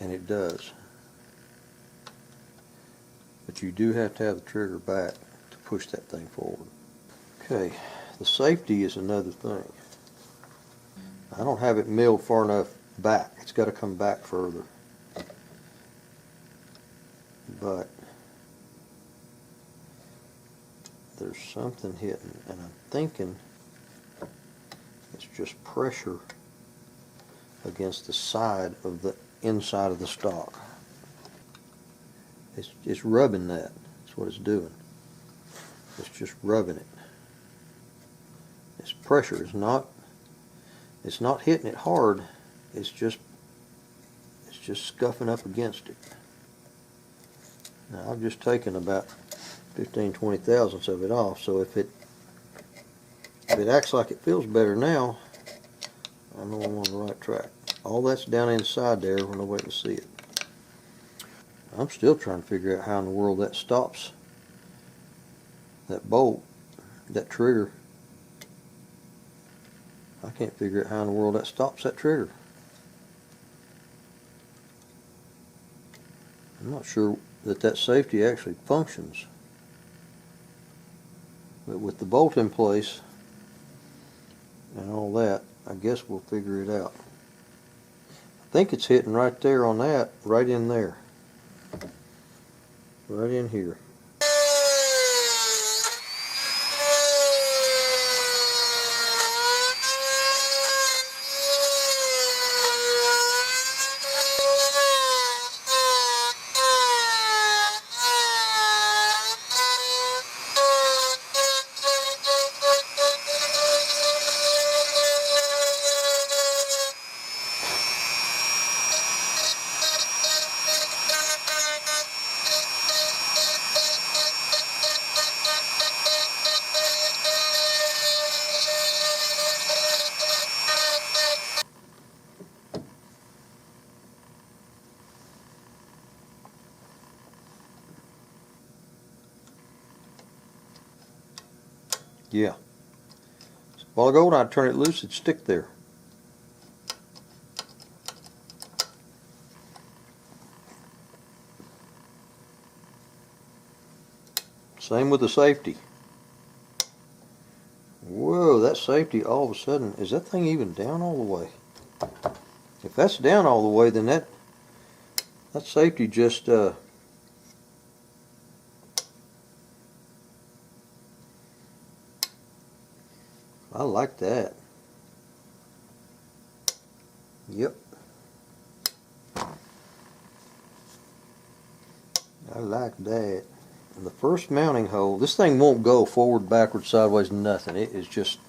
and it does. But you do have to have the trigger back to push that thing forward. Okay, the safety is another thing. I don't have it milled far enough back. It's got to come back further. But there's something hitting, and I'm thinking it's just pressure against the side of the inside of the stock. It's rubbing that. That's what it's doing. It's just rubbing it. This pressure is not, it's not hitting it hard. It's just scuffing up against it. Now I've just taken about 15-20 thousandths of it off, so if it acts like it feels better now, I know I'm on the right track. All that's down inside there where nobody can see it. I'm still trying to figure out how in the world that stops that bolt, that trigger. I can't figure out how in the world that stops that trigger. I'm not sure that safety actually functions. But with the bolt in place and all that, I guess we'll figure it out. I think it's hitting right there on that, right in there. Right in here. Yeah. So a while ago when I turn it loose, it'd stick there. Same with the safety. Whoa, that safety all of a sudden, is that thing even down all the way? If that's down all the way, then that safety just I like that. Yep. I like that. And the first mounting hole, this thing won't go forward, backwards, sideways, nothing. It is just,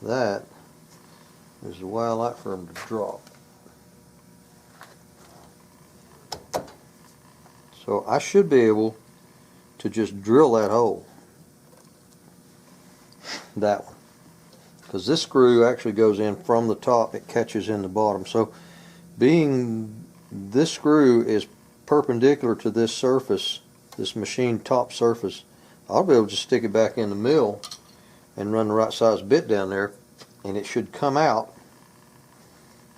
that is the way I like for them to drop. So I should be able to just drill that hole. That one. Because this screw actually goes in from the top, it catches in the bottom. So being this screw is perpendicular to this surface, this machine top surface, I'll be able to stick it back in the mill and run the right size bit down there, and it should come out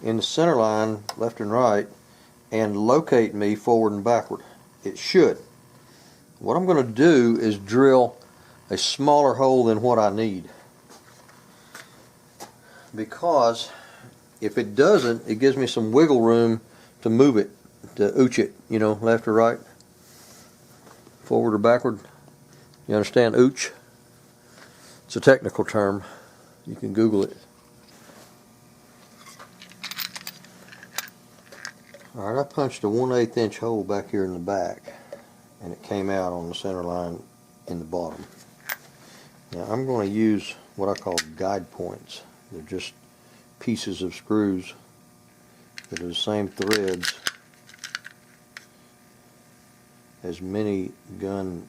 in the center line, left and right, and locate me forward and backward. It should. What I'm going to do is drill a smaller hole than what I need, because if it doesn't, it gives me some wiggle room to move it, to ooch it, you know, left or right, forward or backward. You understand ooch? It's a technical term. You can Google it. Alright, I punched a 1/8 inch hole back here in the back, and it came out on the center line in the bottom. Now I'm going to use what I call guide points. They're just pieces of screws that are the same threads as many gun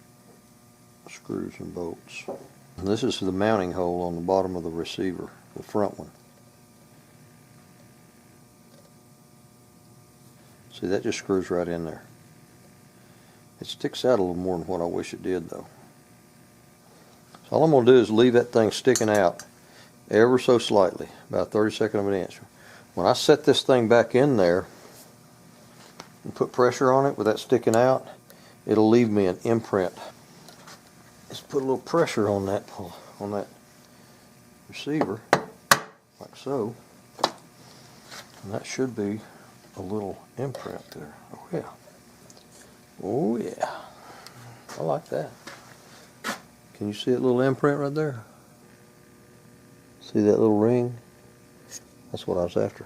screws and bolts. And this is the mounting hole on the bottom of the receiver, the front one. See, that just screws right in there. It sticks out a little more than what I wish it did though. So all I'm going to do is leave that thing sticking out ever so slightly, about 1/32 of an inch. When I set this thing back in there and put pressure on it with that sticking out, it'll leave me an imprint. Just put a little pressure on that receiver, like so, and that should be a little imprint there. Oh yeah. Oh yeah. I like that. Can you see that little imprint right there? See that little ring? That's what I was after.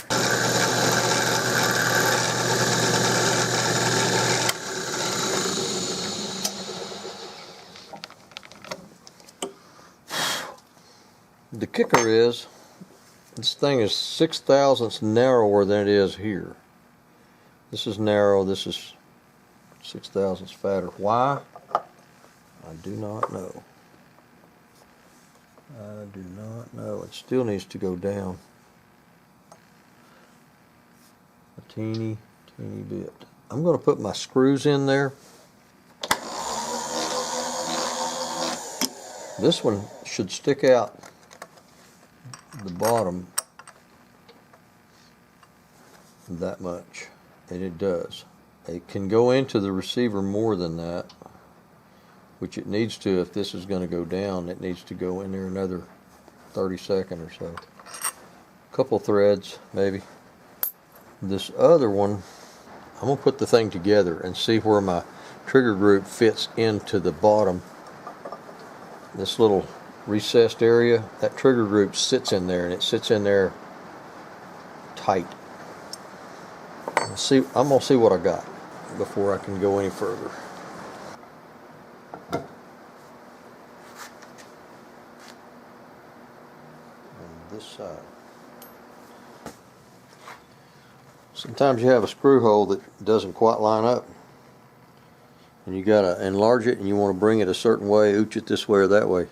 The kicker is, this thing is 6/1000ths narrower than it is here. This is narrow, this is 6/1000ths fatter. Why? I do not know. I do not know. It still needs to go down a teeny bit. I'm going to put my screws in there. This one should stick out the bottom that much, and it does. It can go into the receiver more than that, which it needs to. If this is going to go down, it needs to go in there another 30-second or so. A couple threads maybe. This other one, I'm going to put the thing together and see where my trigger group fits into the bottom. This little recessed area, that trigger group sits in there, and it sits in there tight. I'm going to see what I got before I can go any further. On this side. Sometimes you have a screw hole that doesn't quite line up, and you gotta enlarge it, and you want to bring it a certain way, ooch it this way or that way.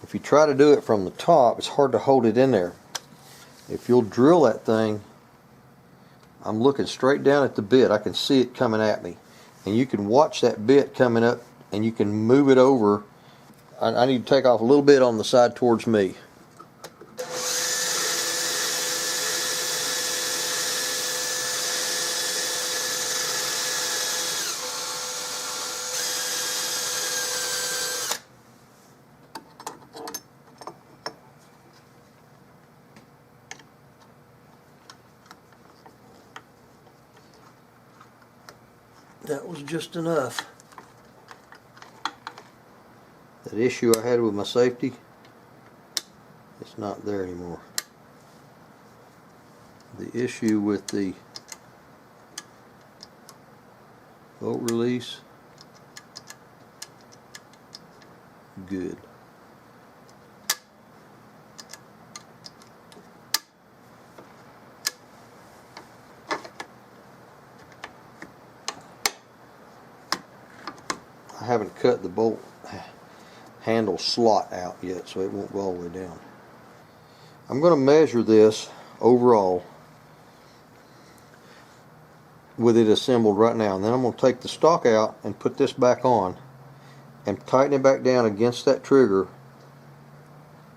If you try to do it from the top, it's hard to hold it in there. If you'll drill that thing, I'm looking straight down at the bit. I can see it coming at me. And you can watch that bit coming up, and you can move it over. I need to take off a little bit on the side towards me. That was just enough. That issue I had with my safety, it's not there anymore. The issue with the bolt release, good. I haven't cut the bolt handle slot out yet, so it won't go all the way down. I'm going to measure this overall with it assembled right now, and then I'm going to take the stock out and put this back on and tighten it back down against that trigger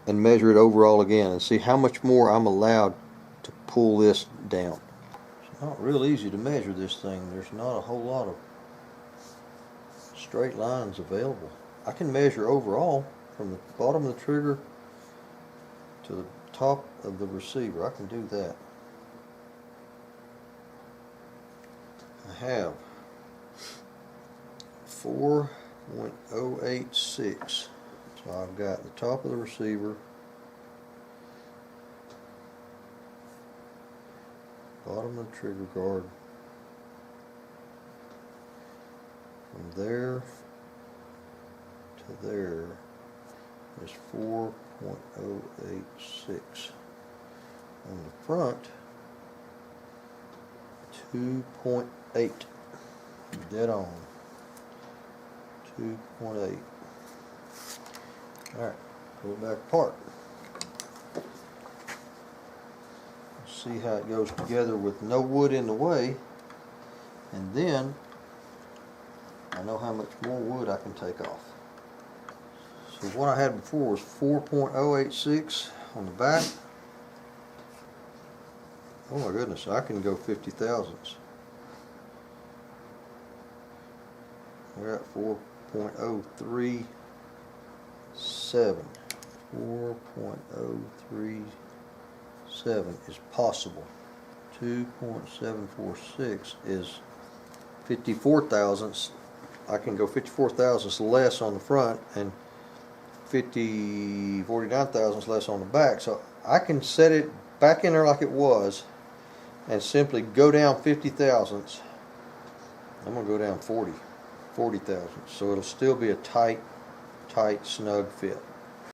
and measure it overall again and see how much more I'm allowed to pull this down. It's not real easy to measure this thing. There's not a whole lot of straight lines available. I can measure overall from the bottom of the trigger to the top of the receiver. I can do that. I have 4.086. So I've got the top of the receiver, bottom of the trigger guard, from there to there is 4.086. On the front, 2.8. Dead on. 2.8. Alright, pull it back apart. See how it goes together with no wood in the way, and then I know how much more wood I can take off. So what I had before was 4.086 on the back, Oh my goodness, I can go 50 thousandths. We're at 4.037. 4.037 is possible. 2.746 is 54 thousandths. I can go 54 thousandths less on the front and 49 thousandths less on the back. So I can set it back in there like it was and simply go down 50 thousandths. I'm going to go down 40 thousandths. So it'll still be a tight, snug fit.